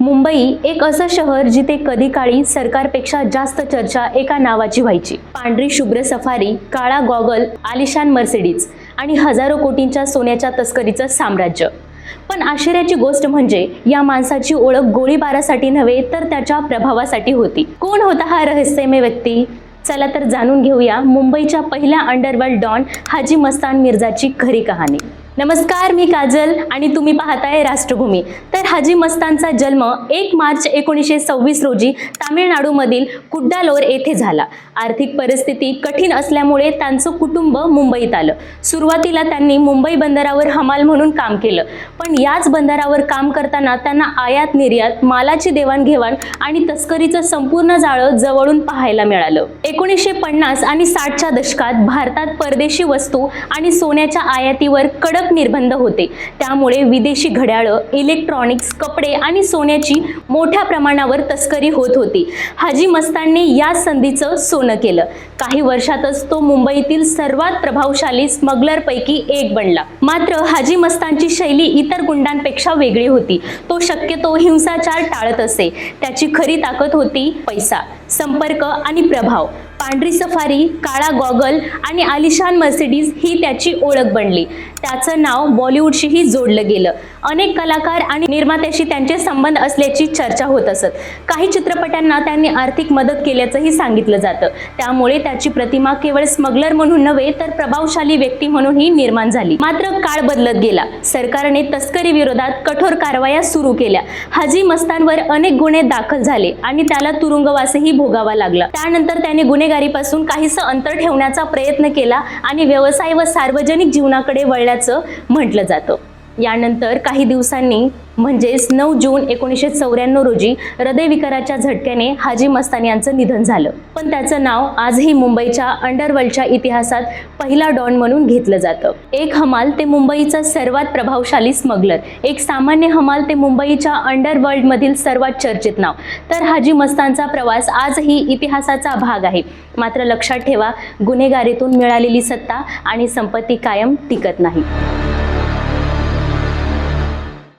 मुंबई एक असं शहर जिथे कधी काळी सरकारपेक्षा जास्त चर्चा एका नावाची व्हायची। पांढरी शुभ्र सफारी, काळा गॉगल, आलिशान मर्सिडीज आणि हजारो कोटींच्या सोन्याच्या तस्करीचं साम्राज्य। पण आश्चर्याची गोष्ट म्हणजे या माणसाची ओळख गोळीबारासाठी नव्हे तर त्याच्या प्रभावासाठी होती। कोण होता हा रहस्यमय व्यक्ती? चला तर जाणून घेऊया मुंबईच्या पहिल्या अंडरवर्ल्ड डॉन हाजी मस्तान मिर्झाची खरी कहाणी। नमस्कार, मी काजल आणि तुम्ही पाहताय राष्ट्रभूमी। तर हाजी मस्तानचा जन्म 1 मार्च 1926 रोजी तामिळनाडूमधील कुड्डालोर येथे झाला। आर्थिक परिस्थिती कठीण असल्यामुळे त्यांचं कुटुंब मुंबईत आलं। सुरुवातीला त्यांनी मुंबई बंदरावर हमाल म्हणून काम केलं, पण याच बंदरावर काम करताना त्यांना आयात निर्यात, मालाची देवाणघेवाण आणि तस्करीचं संपूर्ण जाळं जवळून पाहायला मिळालं। 1950 आणि 60च्या दशकात भारतात परदेशी वस्तू आणि सोन्याच्या आयातीवर कडक निर्बंध होते, त्यामुळे विदेशी घड्याळं, इलेक्ट्रॉनिक्स, कपडे आणि सोन्याची मोठ्या प्रमाणावर तस्करी होत होती। हाजी मस्तानने या संधीचं सोनं केलं। काही वर्षातच तो मुंबईतील सर्वात प्रभावशाली स्मगलरपैकी एक बनला। मात्र हाजी मस्तानची शैली इतर गुंडांपेक्षा वेगळी होती। तो शक्यतो हिंसाचार टाळत असे। त्याची खरी ताकद होती पैसा, संपर्क आणि प्रभाव। पांढरी सफारी, काळा गॉगल आणि आलिशान मर्सिडीज ही त्याची ओळख बनली। त्याचं नाव बॉलिवूडशीही जोडलं गेलं। अनेक कलाकार आणि निर्मात्याशी त्यांचे संबंध असल्याची चर्चा होत असत। काही चित्रपटांना त्यांनी आर्थिक मदत केल्याचंही सांगितलं जातं। त्यामुळे त्याची प्रतिमा केवळ स्मगलर म्हणून नव्हे तर प्रभावशाली व्यक्ती म्हणूनही निर्माण झाली। मात्र काळ बदलत गेला। सरकारने तस्करी विरोधात कठोर कारवाया सुरू केल्या। हाजी मस्तानवर अनेक गुन्हे दाखल झाले आणि त्याला तुरुंगवासही भोगावा लागला। त्यानंतर त्याने गुन्हेगारीपासून काहीसं अंतर ठेवण्याचा प्रयत्न केला आणि व्यवसाय व सार्वजनिक जीवनाकडे वळल्याचं म्हटलं जातं। यानंतर काही दिवसांनी म्हणजेच 9 जून 1994 रोजी हृदयविकाराच्या झटक्याने हाजी मस्तान यांचं निधन झालं। पण त्याचं नाव आजही मुंबईच्या अंडरवर्ल्डच्या इतिहासात पहिला डॉन म्हणून घेतलं जातं। एक हमाल ते मुंबईचा सर्वात प्रभावशाली स्मगलर, एक सामान्य हमाल ते मुंबईच्या अंडरवर्ल्डमधील सर्वात चर्चित नाव। तर हाजी मस्तानचा प्रवास आजही इतिहासाचा भाग आहे। मात्र लक्षात ठेवा, गुन्हेगारीतून मिळालेली सत्ता आणि संपत्ती कायम टिकत नाही।